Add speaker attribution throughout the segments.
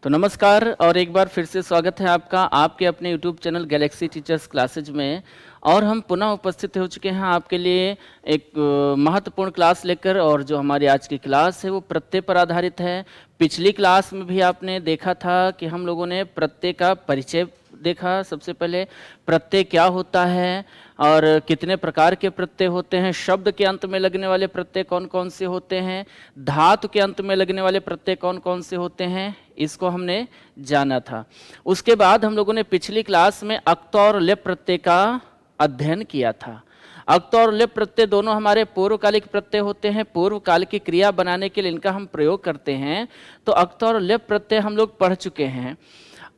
Speaker 1: तो नमस्कार और एक बार फिर से स्वागत है आपका आपके अपने YouTube channel Galaxy teachers classes में। और हम पुनः उपस्थित हो चुके हैं आपके लिए एक महत्वपूर्ण क्लास लेकर। और जो हमारी आज की क्लास है वो प्रत्यय पर आधारित है। पिछली क्लास में भी आपने देखा था कि हम लोगों ने प्रत्यय का परिचय देखा। सबसे पहले प्रत्यय क्या होता है और कितने प्रकार के प्रत्यय होते हैं, शब्द के अंत में लगने वाले प्रत्यय कौन कौन से होते हैं, धातु के अंत में लगने वाले प्रत्यय कौन कौन से होते हैं, इसको हमने जाना था। उसके बाद हम लोगों ने पिछली क्लास में अक्त और लेप प्रत्यय का अध्ययन किया था। अक्त और लेप प्रत्यय दोनों हमारे पूर्वकालिक प्रत्यय होते हैं। पूर्व काल की क्रिया बनाने के लिए इनका हम प्रयोग करते हैं। तो अक्त और लेप प्रत्यय हम लोग पढ़ चुके हैं।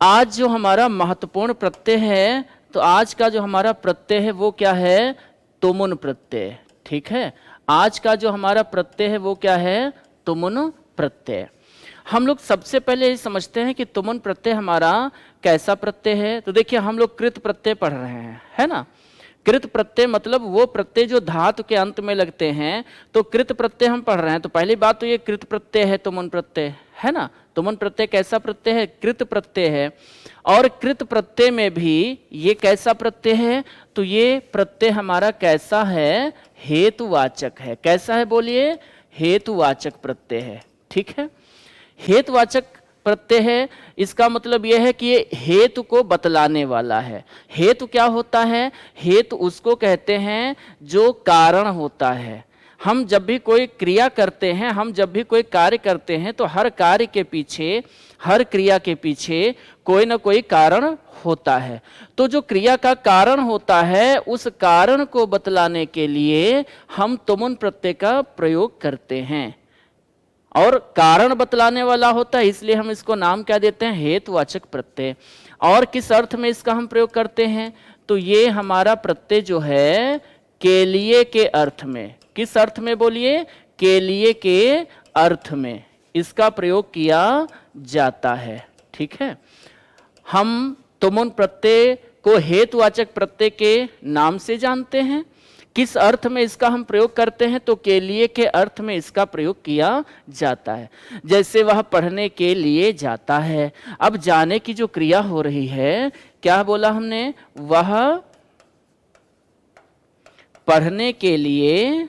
Speaker 1: आज जो हमारा महत्वपूर्ण प्रत्यय है, तो आज का जो हमारा प्रत्यय है वो क्या है? तुमुन प्रत्यय। ठीक है, आज का जो हमारा प्रत्यय है वो क्या है? तुमुन प्रत्यय। हम लोग सबसे पहले ये समझते हैं कि तुमुन प्रत्यय हमारा कैसा प्रत्यय है। तो देखिए, हम लोग कृत प्रत्यय पढ़ रहे हैं, है ना। कृत प्रत्यय मतलब वो प्रत्यय जो धातु के अंत में लगते हैं, तो कृत प्रत्यय हम पढ़ रहे हैं। तो पहली बात तो ये कृत प्रत्यय है, तुमुन प्रत्यय, है ना। तुमुन प्रत्यय कैसा प्रत्यय है? कृत प्रत्यय है। और कृत प्रत्यय में भी ये कैसा प्रत्यय है? तो ये प्रत्यय हमारा कैसा है? हेतुवाचक है। कैसा है बोलिए? हेतुवाचक प्रत्यय है। ठीक है, हेतुवाचक प्रत्यय है। इसका मतलब यह है कि ये हेतु को बतलाने वाला है। हेतु क्या होता है? हेतु उसको कहते हैं जो कारण होता है। हम जब भी कोई क्रिया करते हैं, हम जब भी कोई कार्य करते हैं, तो हर कार्य के पीछे, हर क्रिया के पीछे कोई ना कोई कारण होता है। तो जो क्रिया का कारण होता है, उस कारण को बतलाने के लिए हम तुमुन प्रत्यय का प्रयोग करते हैं। और कारण बतलाने वाला होता है, इसलिए हम इसको नाम क्या देते हैं? हेतुवाचक प्रत्यय। और किस अर्थ में इसका हम प्रयोग करते हैं? तो ये हमारा प्रत्यय जो है के लिए के अर्थ में। किस अर्थ में बोलिए? के लिए के अर्थ में इसका प्रयोग किया जाता है। ठीक है, हम तुमुन प्रत्यय को हेतुवाचक प्रत्यय के नाम से जानते हैं। किस अर्थ में इसका हम प्रयोग करते हैं? तो के लिए के अर्थ में इसका प्रयोग किया जाता है। जैसे वह पढ़ने के लिए जाता है। अब जाने की जो क्रिया हो रही है, क्या बोला हमने? वह पढ़ने के लिए,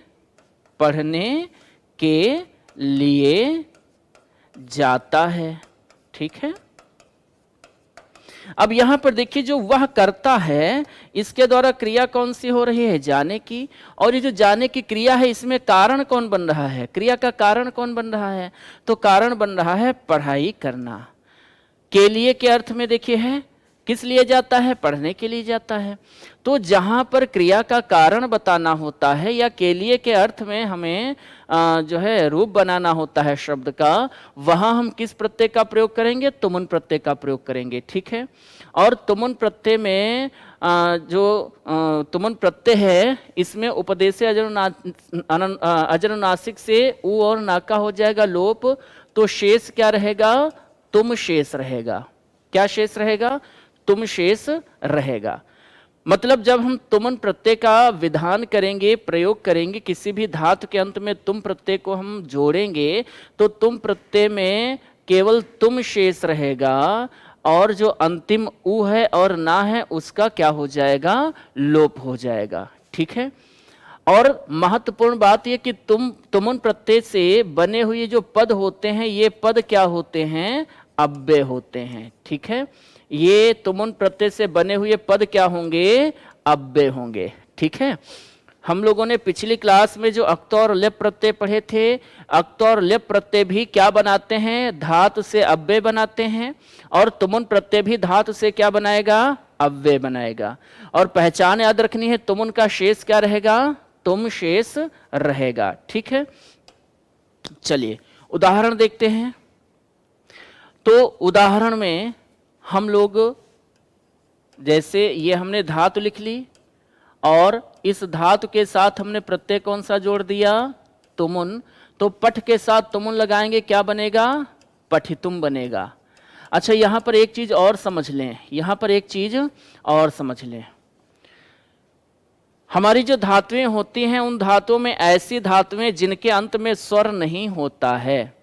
Speaker 1: पढ़ने के लिए जाता है। ठीक है, अब यहां पर देखिए, जो वह करता है, इसके द्वारा क्रिया कौन सी हो रही है? जाने की। और ये जो जाने की क्रिया है, इसमें कारण कौन बन रहा है? क्रिया का कारण कौन बन रहा है? तो कारण बन रहा है पढ़ाई करना। के लिए के अर्थ में देखिए है, किस लिए जाता है? पढ़ने के लिए जाता है। तो जहां पर क्रिया का कारण बताना होता है, या के लिए के अर्थ में हमें जो है रूप बनाना होता है शब्द का, वहां हम किस प्रत्यय का प्रयोग करेंगे? तुमुन प्रत्यय का प्रयोग करेंगे। ठीक है, और तुमुन प्रत्यय में जो तुमुन प्रत्यय है, इसमें उपदेश अजनुनासिक से उ और ना का हो जाएगा लोप। तो शेष क्या रहेगा? तुम शेष रहेगा। क्या शेष रहेगा? तुम शेष रहेगा। मतलब जब हम तुमुन प्रत्यय का विधान करेंगे, प्रयोग करेंगे, किसी भी धातु के अंत में तुम प्रत्यय को हम जोड़ेंगे, तो तुम प्रत्यय में केवल तुम शेष रहेगा। और जो अंतिम उ है और ना है, उसका क्या हो जाएगा? लोप हो जाएगा। ठीक है, और महत्वपूर्ण बात यह कि तुमुन प्रत्यय से बने हुए जो पद होते हैं, ये पद क्या होते हैं? अव्यय होते हैं। ठीक है, ये तुमुन प्रत्यय से बने हुए पद क्या होंगे? अव्यय होंगे। ठीक है, हम लोगों ने पिछली क्लास में जो अक्त और लेप प्रत्यय पढ़े थे, अक्त और लेप प्रत्यय भी क्या बनाते हैं? धातु से अव्यय बनाते हैं। और तुमुन प्रत्यय भी धातु से क्या बनाएगा? अव्यय बनाएगा। और पहचान याद रखनी है, तुमुन का शेष क्या रहेगा? तुम शेष रहेगा। ठीक है, चलिए उदाहरण देखते हैं। तो उदाहरण में हम लोग, जैसे ये हमने धातु लिख ली, और इस धातु के साथ हमने प्रत्यय कौन सा जोड़ दिया? तुमुन। तो पठ के साथ तुमुन लगाएंगे, क्या बनेगा? पठितुम बनेगा। अच्छा, यहां पर एक चीज और समझ लें, यहां पर एक चीज और समझ लें। हमारी जो धातुएं होती हैं, उन धातुओं में ऐसी धातुएं जिनके अंत में स्वर नहीं होता है,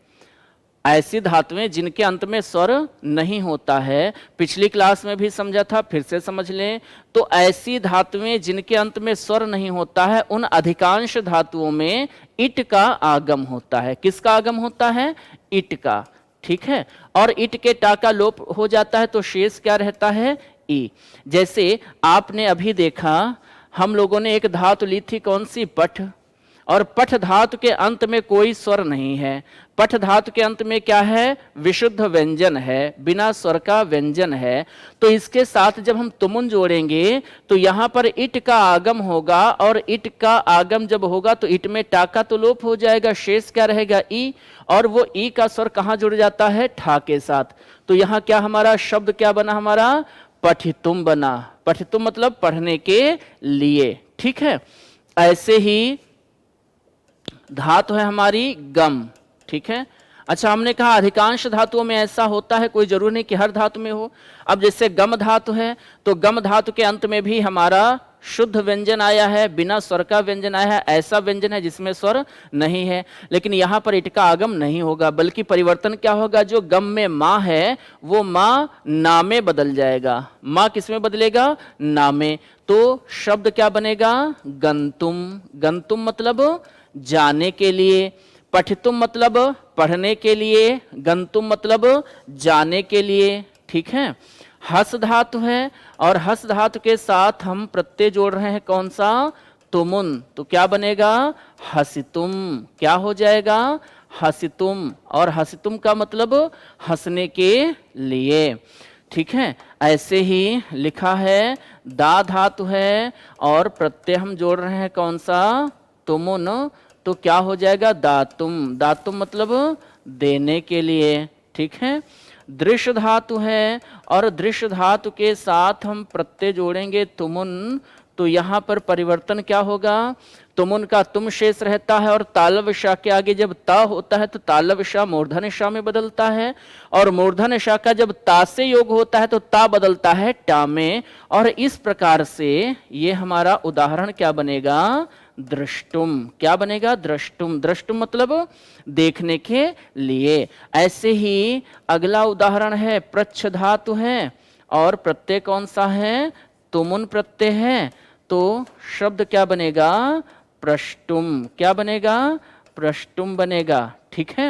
Speaker 1: ऐसी धातुएं जिनके अंत में स्वर नहीं होता है, पिछली क्लास में भी समझा था, फिर से समझ लें। तो ऐसी धातुएं जिनके अंत में स्वर नहीं होता है, उन अधिकांश धातुओं में इट का आगम होता है। किसका आगम होता है? इट का। ठीक है, और इट के टा का लोप हो जाता है तो शेष क्या रहता है? ई। जैसे आपने अभी देखा, हम लोगों ने एक धातु ली थी, कौन सी? पठ। और पठ धातु के अंत में कोई स्वर नहीं है। पठ धातु के अंत में क्या है? विशुद्ध व्यंजन है, बिना स्वर का व्यंजन है। तो इसके साथ जब हम तुमुन जोड़ेंगे तो यहां पर इट का आगम होगा, और इट का आगम जब होगा तो इट में टा का तो लोप हो जाएगा, शेष क्या रहेगा? ई। और वो ई का स्वर कहां जुड़ जाता है? ठा के साथ। तो यहां क्या हमारा शब्द क्या बना? हमारा पठितुम बना। पठितुम मतलब पढ़ने के लिए। ठीक है, ऐसे ही धातु है हमारी गम। ठीक है, अच्छा, हमने कहा अधिकांश धातुओं में ऐसा होता है, कोई जरूर नहीं कि हर धातु में हो। अब जैसे गम धातु है, तो गम धातु के अंत में भी हमारा शुद्ध व्यंजन आया है, बिना स्वर का व्यंजन आया है। ऐसा व्यंजन है जिसमें स्वर नहीं है, लेकिन यहां पर इट का आगम नहीं होगा, बल्कि परिवर्तन क्या होगा? जो गम में मां है वो मां ना में बदल जाएगा। मां किस में बदलेगा? ना में। तो शब्द क्या बनेगा? गंतुम। गंतुम मतलब जाने के लिए, पठितुम मतलब पढ़ने के लिए, गंतुम मतलब जाने के लिए। ठीक है, हस धातु है, और हस धातु के साथ हम प्रत्यय जोड़ रहे हैं, कौन सा? तुमुन। तो क्या बनेगा? हसितुम। क्या हो जाएगा? हसितुम। और हसितुम का मतलब हंसने के लिए। ठीक है, ऐसे ही लिखा है, दा धातु है और प्रत्यय हम जोड़ रहे हैं, कौन सा? तुमुन। तो क्या हो जाएगा? दातुम। दातुम मतलब देने के लिए। ठीक है, दृश्य धातु है, और दृश्य धातु के साथ हम प्रत्यय जोड़ेंगे तुमुन। तो यहां पर परिवर्तन क्या होगा? तुमुन का तुम शेष रहता है, और तालव्य शा के आगे जब ता होता है तो तालव्य शा मूर्धन्य शा में बदलता है, और मूर्धन्य शा का जब ता से योग होता है तो ता बदलता है टा में। और इस प्रकार से ये हमारा उदाहरण क्या बनेगा? दृष्टुम। क्या बनेगा? दृष्टुम। दृष्टुम मतलब देखने के लिए। ऐसे ही अगला उदाहरण है, प्रच्छ धातु है, और प्रत्यय कौन सा है? तुमुन प्रत्यय है। तो शब्द क्या बनेगा? प्रष्टुम। क्या बनेगा? प्रष्टुम बनेगा। ठीक है,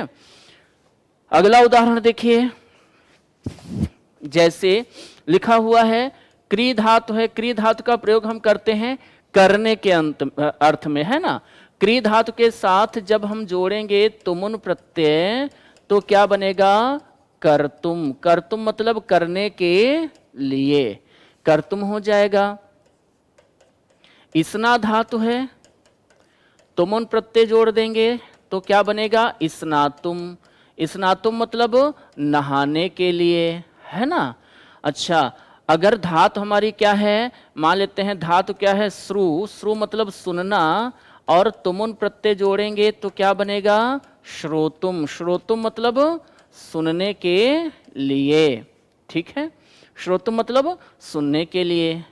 Speaker 1: अगला उदाहरण देखिए, जैसे लिखा हुआ है, क्री धातु है। क्री धातु का प्रयोग हम करते हैं करने के अर्थ में, है ना। क्री धातु के साथ जब हम जोड़ेंगे तुमुन प्रत्यय तो क्या बनेगा? कर्तुम। कर्तुम मतलब करने के लिए, कर्तुम हो जाएगा। इसना धातु है, तुमुन प्रत्यय जोड़ देंगे तो क्या बनेगा? इसनातुम। इसनातुम मतलब नहाने के लिए, है ना। अच्छा, अगर धातु हमारी क्या है? मान लेते हैं धातु क्या है? श्रु। श्रु मतलब सुनना, और तुमुन प्रत्यय जोड़ेंगे तो क्या बनेगा? श्रोतुम। श्रोतुम मतलब सुनने के लिए। ठीक है, श्रोतुम मतलब सुनने के लिए।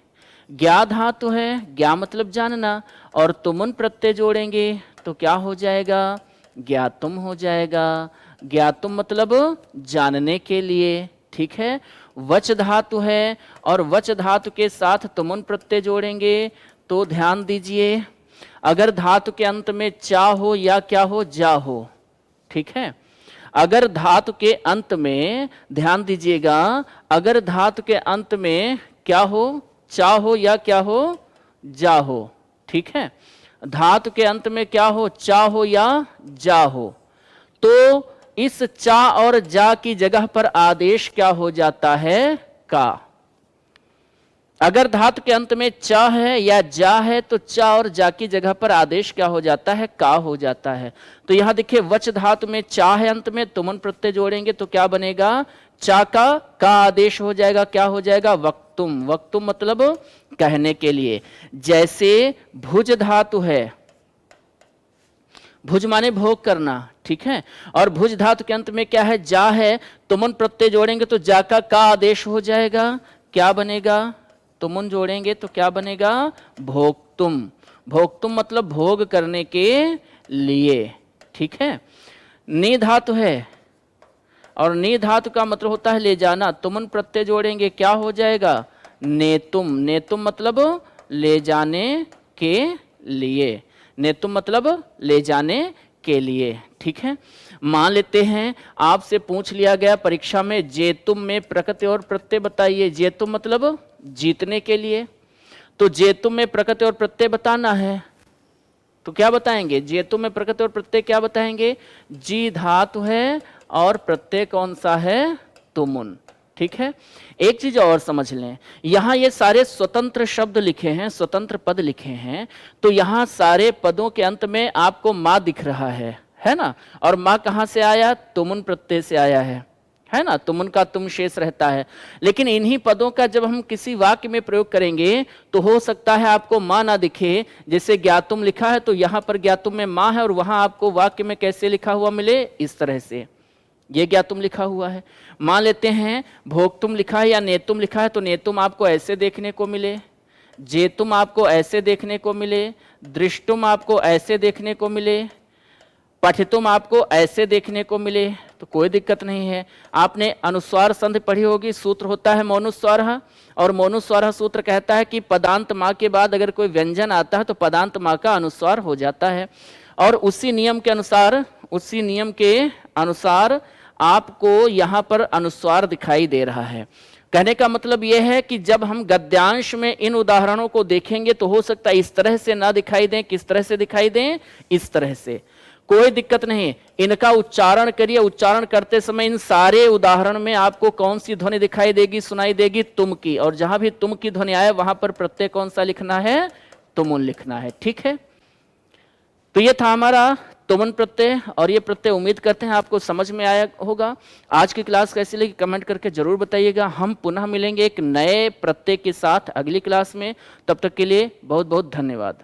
Speaker 1: ज्ञा धातु है, ज्ञा मतलब जानना, और तुमुन प्रत्यय जोड़ेंगे तो क्या हो जाएगा? ज्ञातुम हो जाएगा। ज्ञातुम मतलब जानने के लिए। ठीक है, वच धातु है, और वच धातु के साथ तुमुन प्रत्यय जोड़ेंगे तो ध्यान दीजिए, अगर धातु के अंत में चा हो या क्या हो? जा हो। ठीक है, अगर धातु के अंत में, ध्यान दीजिएगा, अगर धातु के अंत में क्या हो? चा हो या क्या हो? जा हो। ठीक है, धातु के अंत में क्या हो? चा हो या जा हो, तो इस चा और जा की जगह पर आदेश क्या हो जाता है? का। अगर धातु के अंत में चा है या जा है तो चा और जा की जगह पर आदेश क्या हो जाता है? का हो जाता है। तो यहां देखिए, वच धातु में चा है अंत में, तुमन प्रत्यय जोड़ेंगे तो क्या बनेगा? चा का आदेश हो जाएगा, क्या हो जाएगा? वक्तुम। वक्तुम मतलब कहने के लिए। जैसे भुज धातु है, भुज माने भोग करना। ठीक है, और भुज धातु के अंत में क्या है? जा है, तुमुन प्रत्यय जोड़ेंगे तो जा का आदेश हो जाएगा, क्या बनेगा? तुमुन जोड़ेंगे तो क्या बनेगा? भोक्तुम। भोक्तुम मतलब भोग करने के लिए। ठीक है, नी धातु है, और नी धातु का मतलब होता है ले जाना, तुमन प्रत्यय जोड़ेंगे क्या हो जाएगा, नेतुम। नेतुम मतलब ले जाने के लिए, नेतुम मतलब ले जाने के लिए, ठीक है। मान लेते हैं आपसे पूछ लिया गया परीक्षा में जेतुम में प्रकृति और प्रत्यय बताइए। जेतुम मतलब जीतने के लिए, तो जेतुम में प्रकृति और प्रत्यय बताना है, तो क्या बताएंगे, जेतुम में प्रकृति और प्रत्यय क्या बताएंगे, जी धातु है और प्रत्यय कौन सा है, तुमुन, ठीक है। एक चीज और समझ लें, यहां ये सारे स्वतंत्र शब्द लिखे हैं, स्वतंत्र पद लिखे हैं, तो यहां सारे पदों के अंत में आपको मां दिख रहा है ना, और मां कहां से आया, तुमुन प्रत्यय से आया है ना, तुमुन का तुम शेष रहता है। लेकिन इन्हीं पदों का जब हम किसी वाक्य में प्रयोग करेंगे तो हो सकता है आपको मां ना दिखे, जैसे ज्ञातुम लिखा है तो यहां पर ज्ञातुम में मां है और वहां आपको वाक्य में कैसे लिखा हुआ मिले, इस तरह से, ये ज्ञातुम लिखा हुआ है। मान लेते हैं भोक्तुम लिखा है या नेतुम लिखा है, तो नेतुम आपको ऐसे देखने को मिले, जेतुम आपको ऐसे देखने को मिले, दृष्टुम आपको ऐसे देखने को मिले, पठितुम आपको ऐसे देखने को मिले, तो कोई दिक्कत नहीं है। आपने अनुस्वार संधि पढ़ी होगी, सूत्र होता है मौनुस्वार, और मौनुस्वार सूत्र कहता है कि पदांत माँ के बाद अगर कोई व्यंजन आता है तो पदांत माँ का अनुस्वार हो जाता है, और उसी नियम के अनुसार आपको यहाँ पर अनुस्वार दिखाई दे रहा है। कहने का मतलब यह है कि जब हम गद्यांश में इन उदाहरणों को देखेंगे तो हो सकता है इस तरह से ना दिखाई दें, किस तरह से दिखाई दें, इस तरह से, कोई दिक्कत नहीं। इनका उच्चारण करिए, उच्चारण करते समय इन सारे उदाहरण में आपको कौन सी ध्वनि दिखाई देगी, सुनाई देगी, तुम की, और जहां भी तुम की ध्वनि आए वहां पर प्रत्यय कौन सा लिखना है, तुमुन लिखना है, ठीक है। तो ये था हमारा तुमुन प्रत्यय, और ये प्रत्यय उम्मीद करते हैं आपको समझ में आया होगा। आज की क्लास कैसी लगी कमेंट करके जरूर बताइएगा। हम पुनः मिलेंगे एक नए प्रत्यय के साथ अगली क्लास में, तब तक के लिए बहुत बहुत धन्यवाद।